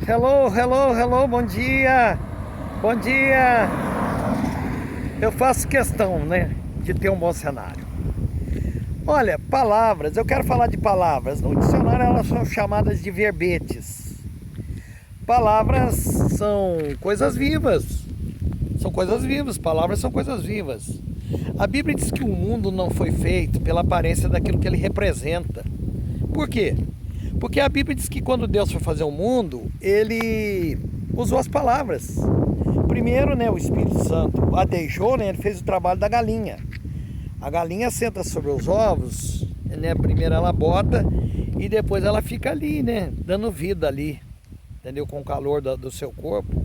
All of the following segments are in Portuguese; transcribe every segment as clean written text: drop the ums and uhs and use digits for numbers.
Hello, hello, hello, bom dia, bom dia. Eu faço questão, né, de ter um bom cenário. Olha, palavras, eu quero falar de palavras. No dicionário elas são chamadas de verbetes. Palavras são coisas vivas. São coisas vivas, palavras são coisas vivas. A Bíblia diz que o mundo não foi feito pela aparência daquilo que ele representa. Por quê? Porque a Bíblia diz que quando Deus foi fazer o mundo, ele usou as palavras. Primeiro, né, o Espírito Santo adejou, né, ele fez o trabalho da galinha. A galinha senta sobre os ovos, né, primeiro ela bota e depois ela fica ali, né, dando vida ali, entendeu? Com o calor do seu corpo.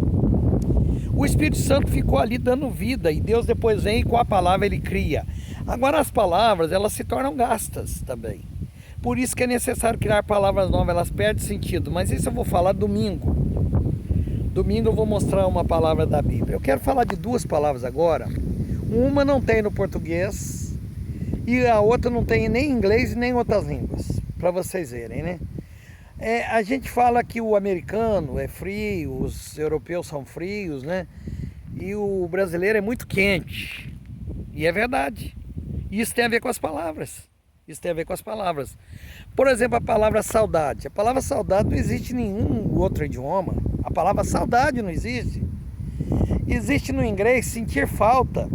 O Espírito Santo ficou ali dando vida e Deus depois vem e com a palavra ele cria. Agora as palavras, elas se tornam gastas também. Por isso que é necessário criar palavras novas, elas perdem sentido. Mas isso eu vou falar domingo. Domingo eu vou mostrar uma palavra da Bíblia. Eu quero falar de duas palavras agora. Uma não tem no português e a outra não tem nem em inglês e nem em outras línguas. Para vocês verem, né? A gente fala que o americano é frio, os europeus são frios, né? E o brasileiro é muito quente. E é verdade. Isso tem a ver com as palavras. Isso tem a ver com as palavras. Por exemplo, a palavra saudade. A palavra saudade não existe em nenhum outro idioma. A palavra saudade não existe. Existe no inglês sentir falta.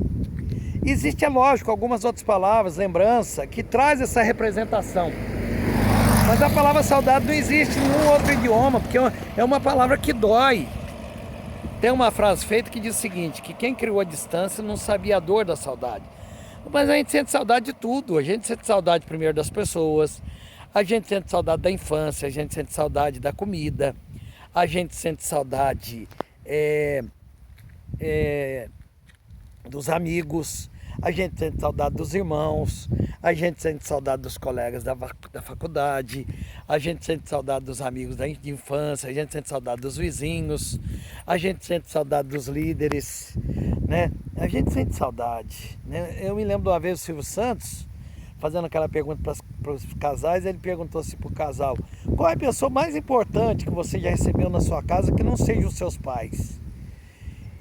Existe, é lógico, algumas outras palavras, lembrança, que traz essa representação. Mas a palavra saudade não existe em nenhum outro idioma, porque é uma palavra que dói. Tem uma frase feita que diz o seguinte, que quem criou a distância não sabia a dor da saudade. Mas a gente sente saudade de tudo. A gente sente saudade primeiro das pessoas, a gente sente saudade da infância, a gente sente saudade da comida, a gente sente saudade dos amigos, a gente sente saudade dos irmãos, a gente sente saudade dos colegas da faculdade, a gente sente saudade dos amigos de infância, a gente sente saudade dos vizinhos, a gente sente saudade dos líderes, né? A gente sente saudade, né? Eu me lembro de uma vez o Silvio Santos fazendo aquela pergunta para os casais. Ele perguntou assim para o casal: qual é a pessoa mais importante que você já recebeu na sua casa que não seja os seus pais?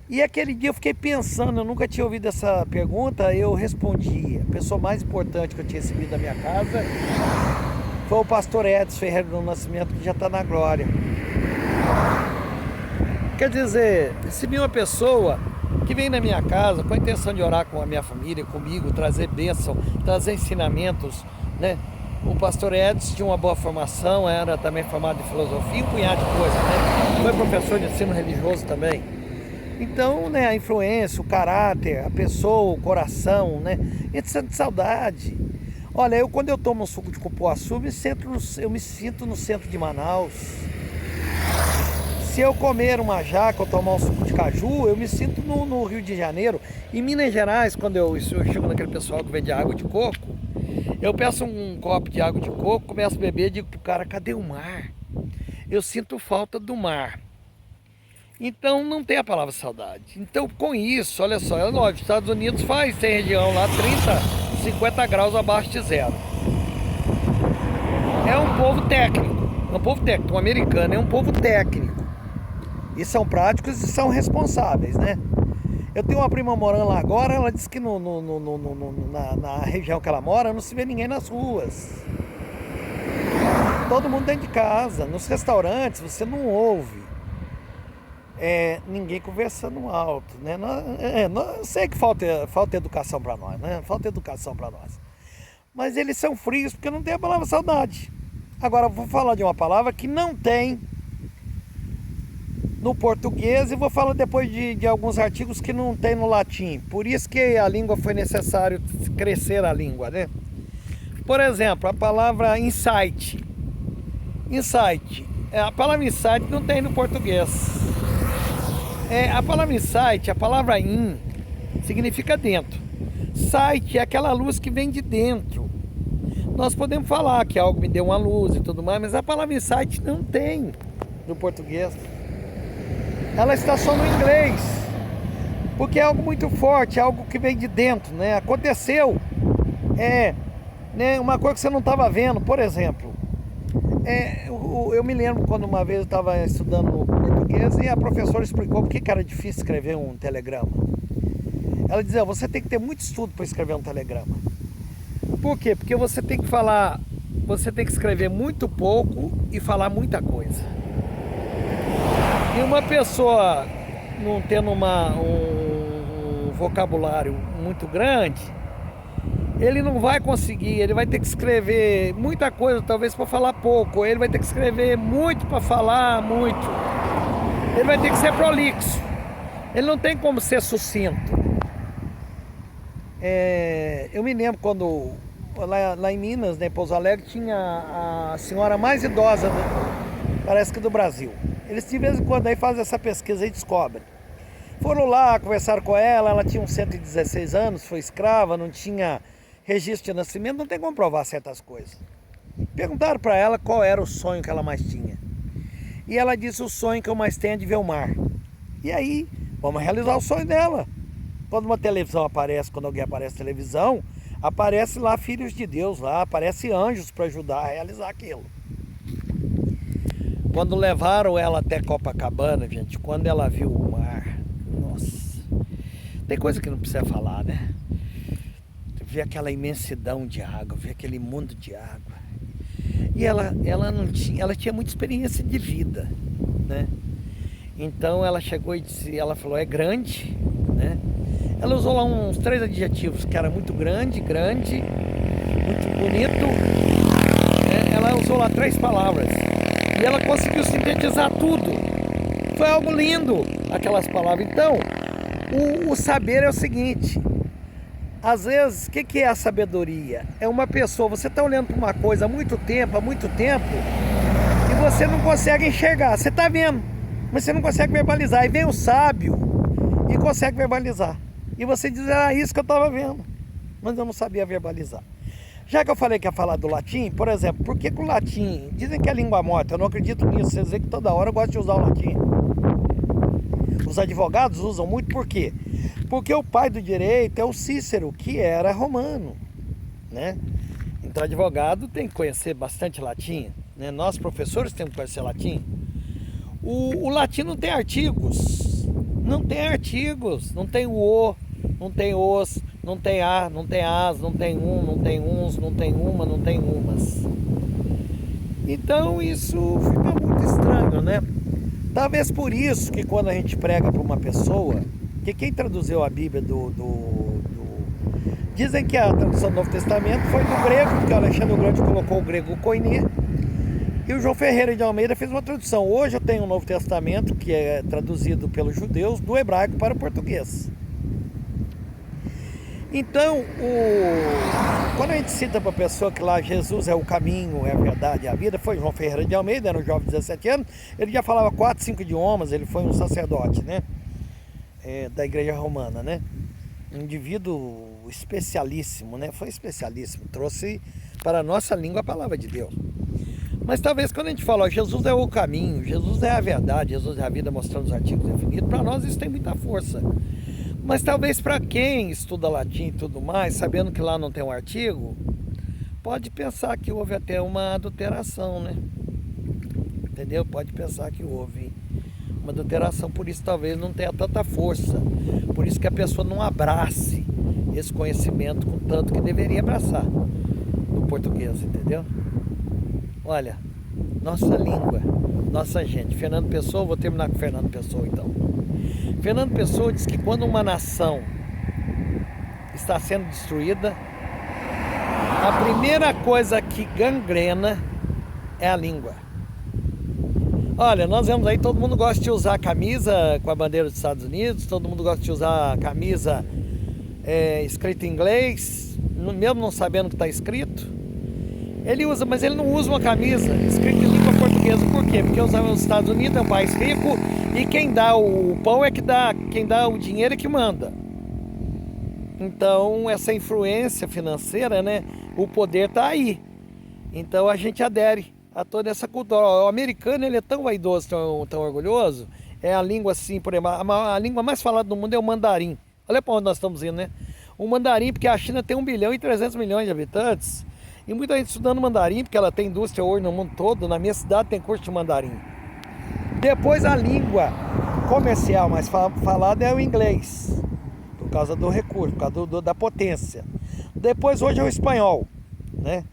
E aquele dia eu fiquei pensando, eu nunca tinha ouvido essa pergunta. Eu respondi: a pessoa mais importante que eu tinha recebido na minha casa foi o pastor Edson Ferreira do Nascimento, que já está na glória. Quer dizer, recebi uma pessoa que vem na minha casa com a intenção de orar com a minha família, comigo, trazer bênção, trazer ensinamentos, né? O pastor Edson tinha uma boa formação, era também formado em filosofia, um punhado de coisas, né? Foi professor de ensino religioso também. Então, né, a influência, o caráter, a pessoa, o coração, né? A gente sente saudade. Olha, quando eu tomo um suco de cupuaçu, eu me sinto no centro de Manaus. Se eu comer uma jaca ou tomar um suco de caju, eu me sinto no Rio de Janeiro. Em Minas Gerais, quando eu chego naquele pessoal que vende água de coco, eu peço um copo de água de coco, começo a beber e digo pro cara: cadê o mar? Eu sinto falta do mar. Então não tem a palavra saudade. Então com isso, olha só, é lógico, os Estados Unidos tem região lá 30, 50 graus abaixo de zero. É um povo técnico, o americano é um povo técnico. E são práticos e são responsáveis, né? Eu tenho uma prima morando lá agora, ela disse que na região que ela mora não se vê ninguém nas ruas. Todo mundo dentro de casa. Nos restaurantes você não ouve ninguém conversando alto, né? Eu sei que falta educação para nós, né? Falta educação para nós. Mas eles são frios porque não tem a palavra saudade. Agora eu vou falar de uma palavra que não tem no português e vou falar depois de alguns artigos que não tem no latim. Por isso que a língua foi necessário crescer a língua, né? Por exemplo, a palavra insight. A palavra insight não tem no português. A palavra insight, a palavra in, significa dentro. Sight é aquela luz que vem de dentro. Nós podemos falar que algo me deu uma luz e tudo mais, mas a palavra insight não tem no português. Ela está só no inglês, porque é algo muito forte, é algo que vem de dentro, né? Aconteceu, né, uma coisa que você não estava vendo. Por exemplo, Eu me lembro quando uma vez eu estava estudando português e a professora explicou por que era difícil escrever um telegrama. Ela dizia, você tem que ter muito estudo para escrever um telegrama. Por quê? Porque você tem que falar, você tem que escrever muito pouco e falar muita coisa. E uma pessoa não tendo um vocabulário muito grande, ele não vai conseguir, ele vai ter que escrever muita coisa, talvez para falar pouco, ele vai ter que escrever muito para falar muito. Ele vai ter que ser prolixo, ele não tem como ser sucinto. Eu me lembro quando, lá em Minas, né, em Pouso Alegre, tinha a senhora mais idosa, parece que do Brasil. Eles de vez em quando aí fazem essa pesquisa e descobrem. Foram lá, conversaram com ela, ela tinha uns 116 anos, foi escrava, não tinha registro de nascimento, não tem como provar certas coisas. Perguntaram para ela qual era o sonho que ela mais tinha. E ela disse, o sonho que eu mais tenho é de ver o mar. E aí, vamos realizar o sonho dela. Quando uma televisão aparece, quando alguém aparece na televisão, aparece lá filhos de Deus, lá aparece anjos para ajudar a realizar aquilo. Quando levaram ela até Copacabana, gente, quando ela viu o mar, nossa, tem coisa que não precisa falar, né? Ver aquela imensidão de água, ver aquele mundo de água. E ela tinha muita experiência de vida, né? Então ela chegou e disse, ela falou, é grande, né? Ela usou lá uns 3 adjetivos, que era muito grande, muito bonito. Ela usou lá 3 palavras. E ela conseguiu sintetizar tudo. Foi algo lindo, aquelas palavras. Então, o saber é o seguinte. Às vezes, o que é a sabedoria? É uma pessoa, você está olhando para uma coisa há muito tempo, e você não consegue enxergar. Você está vendo, mas você não consegue verbalizar. Aí vem o sábio e consegue verbalizar. E você diz, isso que eu estava vendo, mas eu não sabia verbalizar. Já que eu falei que ia falar do latim, por exemplo, por que o latim, dizem que é língua morta, eu não acredito nisso, vocês dizem que toda hora eu gosto de usar o latim. Os advogados usam muito, por quê? Porque o pai do direito é o Cícero, que era romano, né? Então advogado tem que conhecer bastante latim, né? Nós professores temos que conhecer latim. O latim não tem artigos, não tem o o, não tem os, não tem a, não tem as, não tem não tem uns, não tem uma, não tem umas. Então isso fica muito estranho, né? Talvez por isso que quando a gente prega para uma pessoa, que quem traduziu a Bíblia dizem que a tradução do Novo Testamento foi do grego, que o Alexandre o Grande colocou o grego koiné, e o João Ferreira de Almeida fez uma tradução. Hoje eu tenho um Novo Testamento que é traduzido pelos judeus do hebraico para o português. Então, quando a gente cita para a pessoa que lá Jesus é o caminho, é a verdade, é a vida, foi João Ferreira de Almeida, era um jovem de 17 anos, ele já falava 4, 5 idiomas, ele foi um sacerdote, né? Da igreja romana, né? Um indivíduo especialíssimo, né? Foi especialíssimo, trouxe para a nossa língua a palavra de Deus. Mas talvez quando a gente fala, Jesus é o caminho, Jesus é a verdade, Jesus é a vida, mostrando os artigos infinitos, para nós isso tem muita força. Mas talvez para quem estuda latim e tudo mais, sabendo que lá não tem um artigo, pode pensar que houve até uma adulteração, né? Entendeu? Pode pensar que houve uma adulteração, por isso talvez não tenha tanta força, por isso que a pessoa não abrace esse conhecimento com tanto que deveria abraçar no português, entendeu? Olha, nossa língua, nossa gente. Fernando Pessoa, vou terminar com Fernando Pessoa então. Fernando Pessoa diz que quando uma nação está sendo destruída, a primeira coisa que gangrena é a língua. Olha, nós vemos aí, todo mundo gosta de usar camisa com a bandeira dos Estados Unidos, todo mundo gosta de usar camisa escrita em inglês, mesmo não sabendo o que está escrito. Ele usa, mas ele não usa uma camisa escrita em língua portuguesa. Por quê? Porque os Estados Unidos é um país rico e quem dá o pão é que dá, quem dá o dinheiro é que manda. Então, essa influência financeira, né? O poder está aí. Então, a gente adere a toda essa cultura. O americano, ele é tão vaidoso, tão orgulhoso. É a língua assim, por exemplo, a língua mais falada do mundo é o mandarim. Olha para onde nós estamos indo, né? O mandarim, porque a China tem 1 bilhão e 300 milhões de habitantes. E muita gente estudando mandarim, porque ela tem indústria hoje no mundo todo. Na minha cidade tem curso de mandarim. Depois a língua comercial mais falada é o inglês, por causa do recurso, por causa da potência. Depois hoje é o espanhol, né?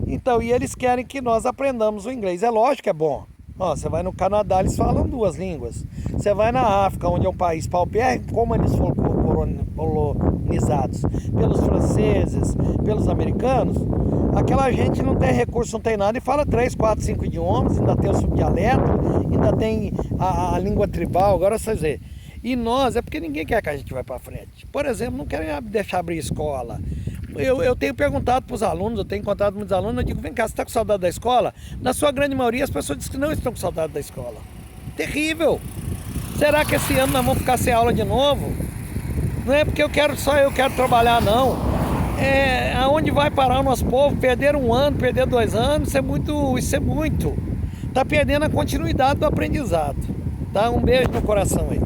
Então, e eles querem que nós aprendamos o inglês. É lógico que é bom. Ó, você vai no Canadá, eles falam 2 línguas. Você vai na África, onde é um país paupérrimo, como eles foram colonizados pelos franceses, pelos americanos, aquela gente não tem recurso, não tem nada e fala 3, 4, 5 idiomas, ainda tem o subdialeto, ainda tem a língua tribal, agora vocês vê. E nós, é porque ninguém quer que a gente vá para frente. Por exemplo, não querem deixar abrir escola. Eu tenho perguntado para os alunos, eu tenho encontrado muitos alunos, eu digo, vem cá, você está com saudade da escola? Na sua grande maioria, as pessoas dizem que não estão com saudade da escola. Terrível! Será que esse ano nós vamos ficar sem aula de novo? Não é porque eu quero trabalhar, não. É aonde vai parar o nosso povo, perder 1 ano, perder 2 anos, isso é muito. Está perdendo a continuidade do aprendizado. Tá? Um beijo no coração aí.